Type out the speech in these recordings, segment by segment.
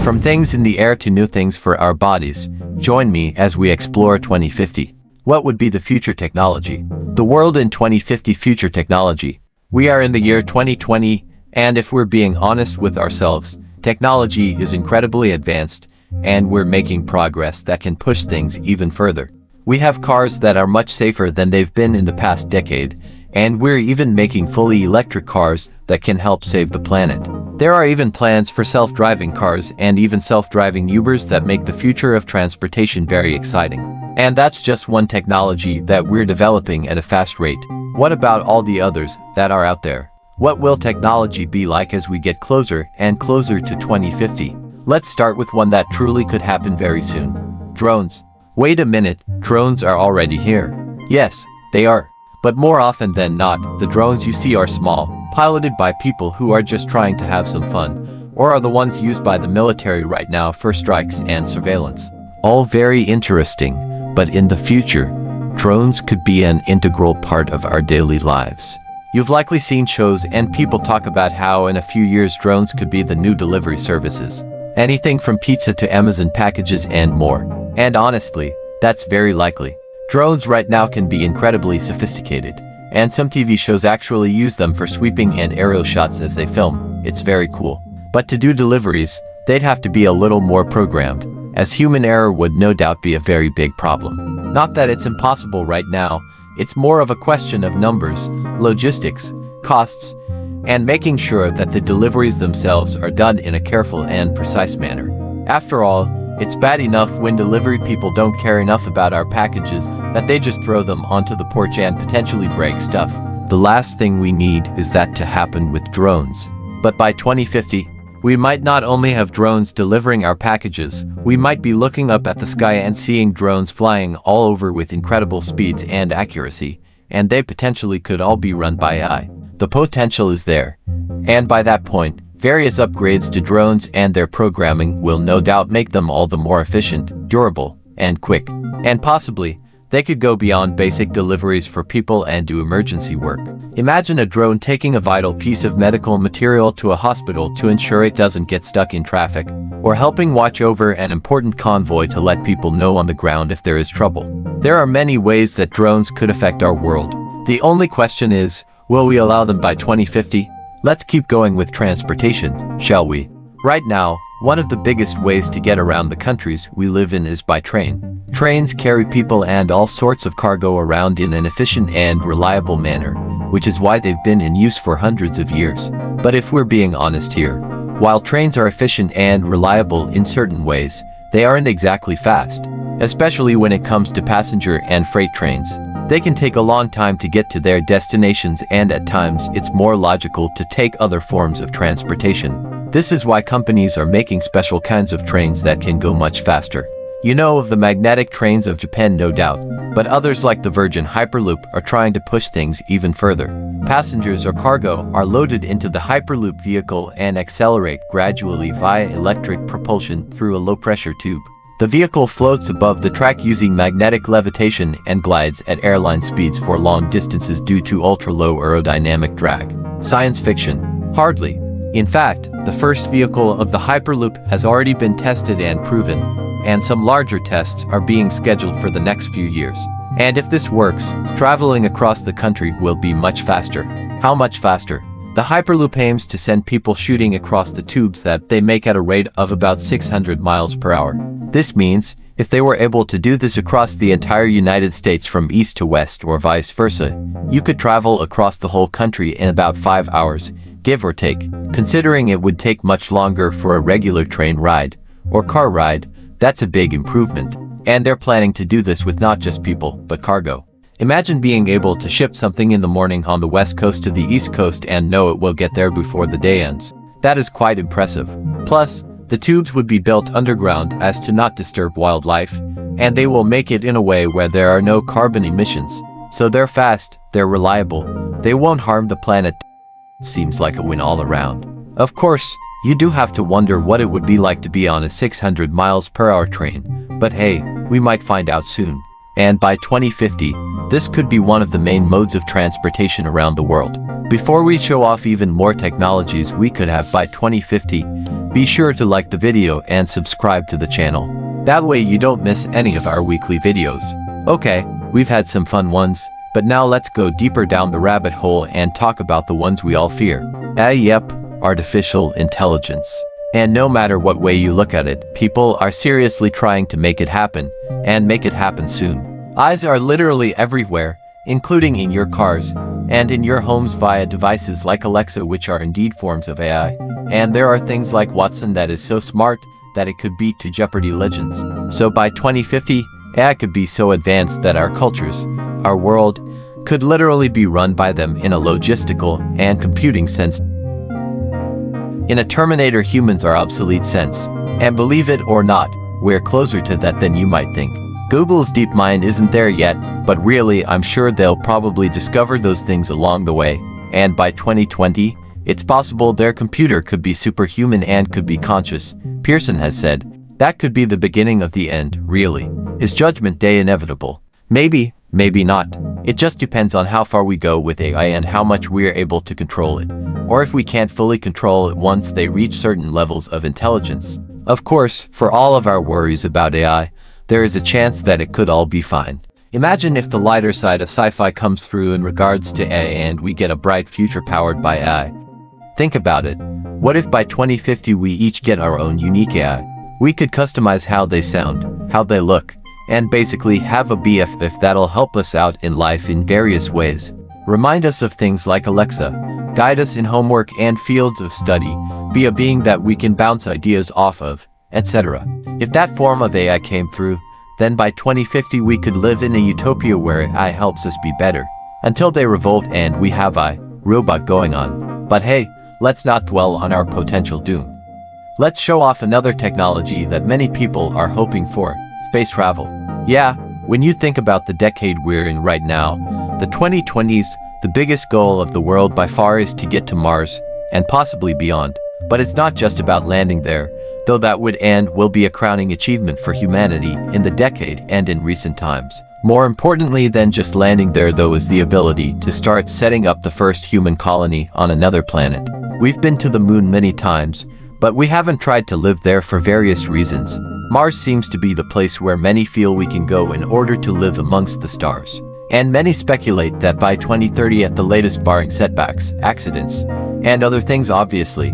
From things in the air to new things for our bodies, join me as we explore 2050. What would be the future technology? The world in 2050 future technology. We are in the year 2020, and if we're being honest with ourselves, technology is incredibly advanced, and we're making progress that can push things even further. We have cars that are much safer than they've been in the past decade, and we're even making fully electric cars that can help save the planet. There are even plans for self-driving cars and even self-driving Ubers that make the future of transportation very exciting. And that's just one technology that we're developing at a fast rate. What about all the others that are out there? What will technology be like as we get closer and closer to 2050? Let's start with one that truly could happen very soon. Drones. Wait a minute, drones are already here. Yes, they are. But more often than not, the drones you see are small, piloted by people who are just trying to have some fun, or are the ones used by the military right now for strikes and surveillance. All very interesting, but in the future, drones could be an integral part of our daily lives. You've likely seen shows and people talk about how in a few years drones could be the new delivery services. Anything from pizza to Amazon packages and more. And honestly, that's very likely. Drones right now can be incredibly sophisticated, and some TV shows actually use them for sweeping and aerial shots as they film. It's very cool. But to do deliveries, they'd have to be a little more programmed, as human error would no doubt be a very big problem. Not that it's impossible right now, it's more of a question of numbers, logistics, costs, and making sure that the deliveries themselves are done in a careful and precise manner. After all, it's bad enough when delivery people don't care enough about our packages that they just throw them onto the porch and potentially break stuff. The last thing we need is that to happen with drones. But by 2050, we might not only have drones delivering our packages, we might be looking up at the sky and seeing drones flying all over with incredible speeds and accuracy, and they potentially could all be run by AI. The potential is there. And by that point, various upgrades to drones and their programming will no doubt make them all the more efficient, durable, and quick. And possibly, they could go beyond basic deliveries for people and do emergency work. Imagine a drone taking a vital piece of medical material to a hospital to ensure it doesn't get stuck in traffic, or helping watch over an important convoy to let people know on the ground if there is trouble. There are many ways that drones could affect our world. The only question is, will we allow them by 2050? Let's keep going with transportation, shall we? Right now, one of the biggest ways to get around the countries we live in is by train. Trains carry people and all sorts of cargo around in an efficient and reliable manner, which is why they've been in use for hundreds of years. But if we're being honest here, while trains are efficient and reliable in certain ways, they aren't exactly fast, especially when it comes to passenger and freight trains. They can take a long time to get to their destinations, and at times it's more logical to take other forms of transportation. This is why companies are making special kinds of trains that can go much faster. You know of the magnetic trains of Japan, no doubt, but others like the Virgin Hyperloop are trying to push things even further. Passengers or cargo are loaded into the Hyperloop vehicle and accelerate gradually via electric propulsion through a low-pressure tube. The vehicle floats above the track using magnetic levitation and glides at airline speeds for long distances due to ultra-low aerodynamic drag. Science fiction? Hardly. In fact, the first vehicle of the Hyperloop has already been tested and proven, and some larger tests are being scheduled for the next few years. And if this works, traveling across the country will be much faster. How much faster? The Hyperloop aims to send people shooting across the tubes that they make at a rate of about 600 miles per hour. This means, if they were able to do this across the entire United States from east to west or vice versa, you could travel across the whole country in about 5 hours, give or take. Considering it would take much longer for a regular train ride or car ride, that's a big improvement. And they're planning to do this with not just people, but cargo. Imagine being able to ship something in the morning on the west coast to the east coast and know it will get there before the day ends. That is quite impressive. Plus, the tubes would be built underground as to not disturb wildlife, and they will make it in a way where there are no carbon emissions. So they're fast, they're reliable, they won't harm the planet. Seems like a win all around. Of course, you do have to wonder what it would be like to be on a 600 miles per hour train, but hey, we might find out soon. And by 2050, this could be one of the main modes of transportation around the world. Before we show off even more technologies we could have by 2050, Be sure to like the video and subscribe to the channel. That way you don't miss any of our weekly videos. Okay, we've had some fun ones, but now let's go deeper down the rabbit hole and talk about the ones we all fear. Yep, artificial intelligence. And no matter what way you look at it, people are seriously trying to make it happen, and make it happen soon. Eyes are literally everywhere, including in your cars, and in your homes via devices like Alexa, which are indeed forms of AI. And there are things like Watson that is so smart that it could beat to Jeopardy legends. So by 2050, AI could be so advanced that our cultures, our world, could literally be run by them in a logistical and computing sense. In a Terminator humans are obsolete sense. And believe it or not, we're closer to that than you might think. Google's DeepMind isn't there yet, but really I'm sure they'll probably discover those things along the way. And by 2020, it's possible their computer could be superhuman and could be conscious. Pearson has said, that could be the beginning of the end, really. Is Judgment Day inevitable? Maybe, maybe not. It just depends on how far we go with AI and how much we're able to control it. Or if we can't fully control it once they reach certain levels of intelligence. Of course, for all of our worries about AI, there is a chance that it could all be fine. Imagine if the lighter side of sci-fi comes through in regards to AI and we get a bright future powered by AI. Think about it. What if by 2050 we each get our own unique AI? We could customize how they sound, how they look, and basically have a BFF that'll help us out in life in various ways. Remind us of things like Alexa, guide us in homework and fields of study, be a being that we can bounce ideas off of, etc. If that form of AI came through, then by 2050 we could live in a utopia where AI helps us be better. Until they revolt and we have AI, robot going on. But hey, let's not dwell on our potential doom. Let's show off another technology that many people are hoping for, space travel. Yeah, when you think about the decade we're in right now, the 2020s, the biggest goal of the world by far is to get to Mars, and possibly beyond. But it's not just about landing there, though that would and will be a crowning achievement for humanity in the decade and in recent times. More importantly than just landing there though is the ability to start setting up the first human colony on another planet. We've been to the moon many times, but we haven't tried to live there for various reasons. Mars seems to be the place where many feel we can go in order to live amongst the stars. And many speculate that by 2030 at the latest, barring setbacks, accidents, and other things obviously,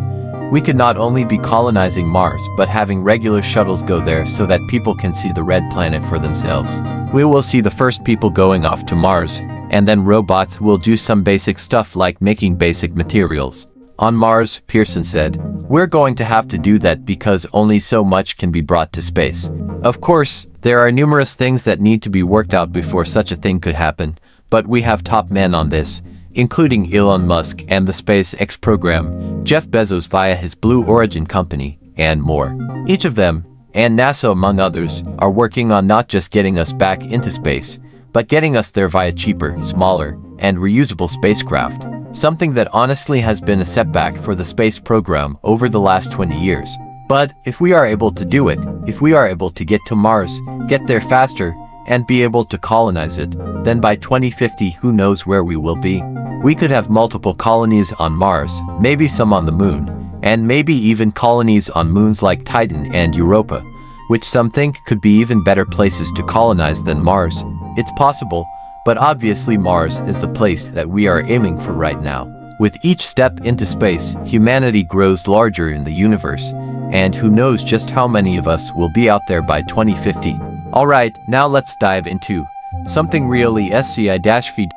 we could not only be colonizing Mars but having regular shuttles go there so that people can see the red planet for themselves. We will see the first people going off to Mars, and then robots will do some basic stuff like making basic materials. On Mars, Pearson said, we're going to have to do that because only so much can be brought to space. Of course, there are numerous things that need to be worked out before such a thing could happen, but we have top men on this, including Elon Musk and the SpaceX program, Jeff Bezos via his Blue Origin company, and more. Each of them, and NASA among others, are working on not just getting us back into space, but getting us there via cheaper, smaller, and reusable spacecraft. Something that honestly has been a setback for the space program over the last 20 years. But if we are able to do it, if we are able to get to Mars, get there faster, and be able to colonize it, then by 2050 who knows where we will be. We could have multiple colonies on Mars, maybe some on the moon, and maybe even colonies on moons like Titan and Europa, which some think could be even better places to colonize than Mars. It's possible, but obviously Mars is the place that we are aiming for right now. With each step into space, humanity grows larger in the universe, and who knows just how many of us will be out there by 2050. Alright, now let's dive into something really SCI-feed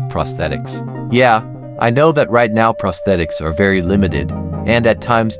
prosthetics. Yeah, I know that right now prosthetics are very limited, and at times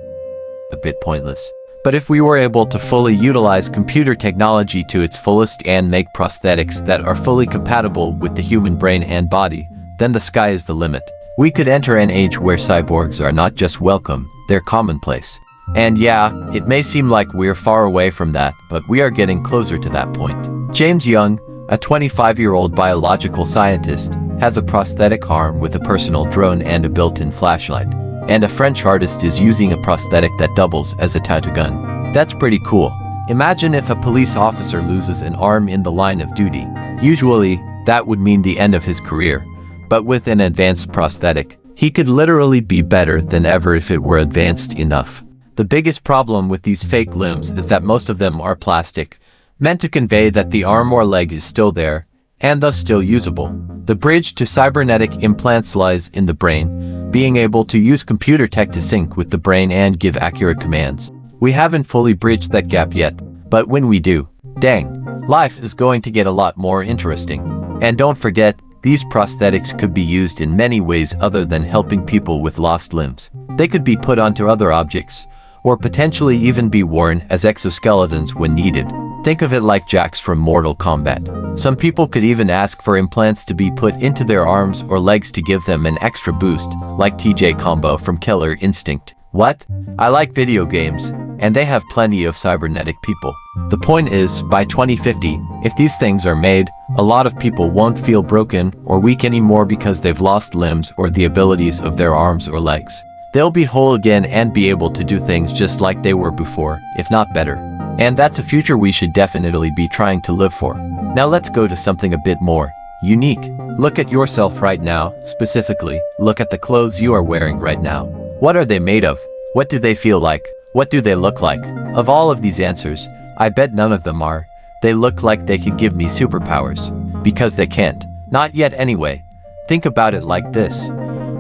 a bit pointless. But if we were able to fully utilize computer technology to its fullest and make prosthetics that are fully compatible with the human brain and body, then the sky is the limit. We could enter an age where cyborgs are not just welcome, they're commonplace. And yeah, it may seem like we're far away from that, but we are getting closer to that point. James Young, a 25-year-old biological scientist, has a prosthetic arm with a personal drone and a built-in flashlight. And a French artist is using a prosthetic that doubles as a tattoo gun. That's pretty cool. Imagine if a police officer loses an arm in the line of duty. Usually, that would mean the end of his career. But with an advanced prosthetic, he could literally be better than ever if it were advanced enough. The biggest problem with these fake limbs is that most of them are plastic, meant to convey that the arm or leg is still there, and thus still usable. The bridge to cybernetic implants lies in the brain, being able to use computer tech to sync with the brain and give accurate commands. We haven't fully bridged that gap yet, but when we do, dang, life is going to get a lot more interesting. And don't forget, these prosthetics could be used in many ways other than helping people with lost limbs. They could be put onto other objects, or potentially even be worn as exoskeletons when needed. Think of it like Jax from Mortal Kombat. Some people could even ask for implants to be put into their arms or legs to give them an extra boost, like TJ Combo from Killer Instinct. What? I like video games, and they have plenty of cybernetic people. The point is, by 2050, if these things are made, a lot of people won't feel broken or weak anymore because they've lost limbs or the abilities of their arms or legs. They'll be whole again and be able to do things just like they were before, if not better. And that's a future we should definitely be trying to live for. Now let's go to something a bit more unique. Look at yourself right now, specifically, look at the clothes you are wearing right now. What are they made of? What do they feel like? What do they look like? Of all of these answers, I bet none of them are. They look like they could give me superpowers. Because they can't. Not yet anyway. Think about it like this.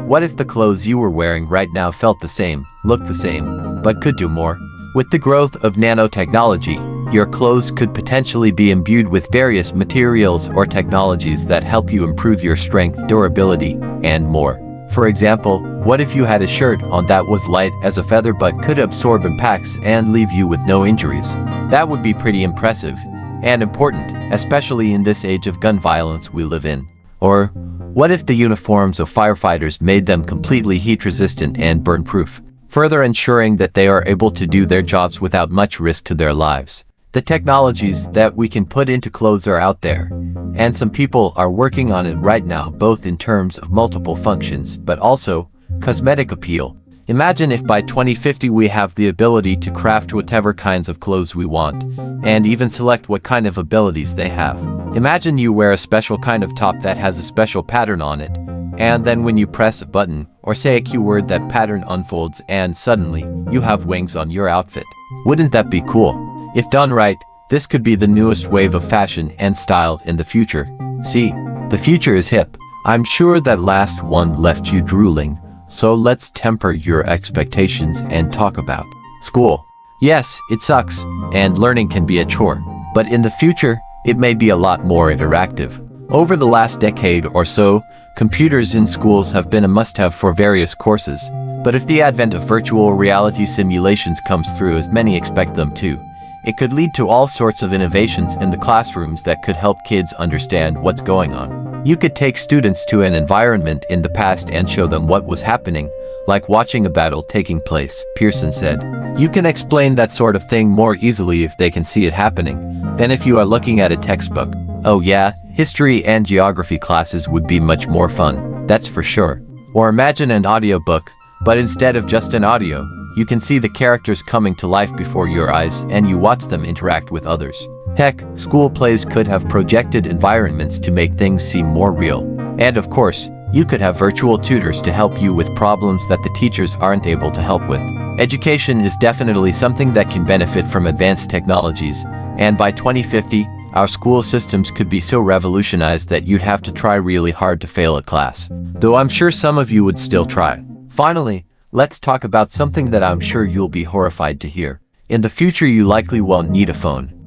What if the clothes you were wearing right now felt the same, looked the same, but could do more? With the growth of nanotechnology, your clothes could potentially be imbued with various materials or technologies that help you improve your strength, durability, and more. For example, what if you had a shirt on that was light as a feather but could absorb impacts and leave you with no injuries? That would be pretty impressive and important, especially in this age of gun violence we live in. Or, what if the uniforms of firefighters made them completely heat-resistant and burn-proof, further ensuring that they are able to do their jobs without much risk to their lives? The technologies that we can put into clothes are out there, and some people are working on it right now, both in terms of multiple functions, but also cosmetic appeal. Imagine if by 2050 we have the ability to craft whatever kinds of clothes we want, and even select what kind of abilities they have. Imagine you wear a special kind of top that has a special pattern on it, and then when you press a button, or say a keyword, that pattern unfolds and suddenly, you have wings on your outfit. Wouldn't that be cool? If done right, this could be the newest wave of fashion and style in the future. See, the future is hip. I'm sure that last one left you drooling, so let's temper your expectations and talk about school. Yes, it sucks, and learning can be a chore, but in the future, it may be a lot more interactive. Over the last decade or so, computers in schools have been a must-have for various courses, but if the advent of virtual reality simulations comes through as many expect them to, it could lead to all sorts of innovations in the classrooms that could help kids understand what's going on. You could take students to an environment in the past and show them what was happening, like watching a battle taking place, Pearson said. You can explain that sort of thing more easily if they can see it happening than if you are looking at a textbook. Oh yeah, history and geography classes would be much more fun, that's for sure. Or imagine an audiobook, but instead of just an audio, you can see the characters coming to life before your eyes and you watch them interact with others. Heck, school plays could have projected environments to make things seem more real. And of course, you could have virtual tutors to help you with problems that the teachers aren't able to help with. Education is definitely something that can benefit from advanced technologies, and by 2050, our school systems could be so revolutionized that you'd have to try really hard to fail a class. Though I'm sure some of you would still try. Finally, let's talk about something that I'm sure you'll be horrified to hear. In the future, you likely won't need a phone.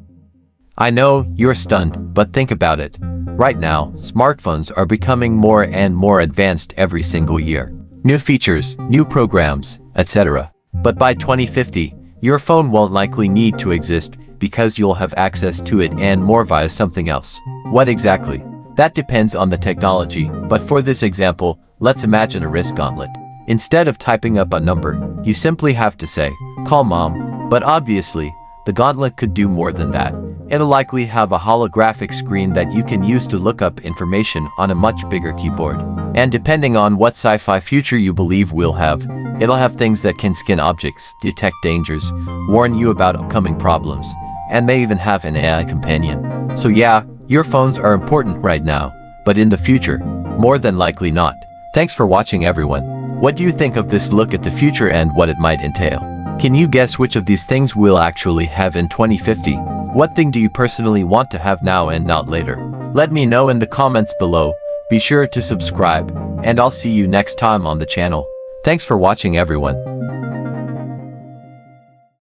I know, you're stunned, but think about it. Right now, smartphones are becoming more and more advanced every single year. New features, new programs, etc. But by 2050, your phone won't likely need to exist because you'll have access to it and more via something else. What exactly? That depends on the technology, but for this example, let's imagine a wrist gauntlet. Instead of typing up a number, you simply have to say, "Call mom," but obviously, the gauntlet could do more than that. It'll likely have a holographic screen that you can use to look up information on a much bigger keyboard. And depending on what sci-fi future you believe we'll have, it'll have things that can scan objects, detect dangers, warn you about upcoming problems, and may even have an AI companion. So yeah, your phones are important right now, but in the future, more than likely not. Thanks for watching, everyone. What do you think of this look at the future and what it might entail? Can you guess which of these things we'll actually have in 2050? What thing do you personally want to have now and not later? Let me know in the comments below. Be sure to subscribe, and I'll see you next time on the channel. Thanks for watching, everyone.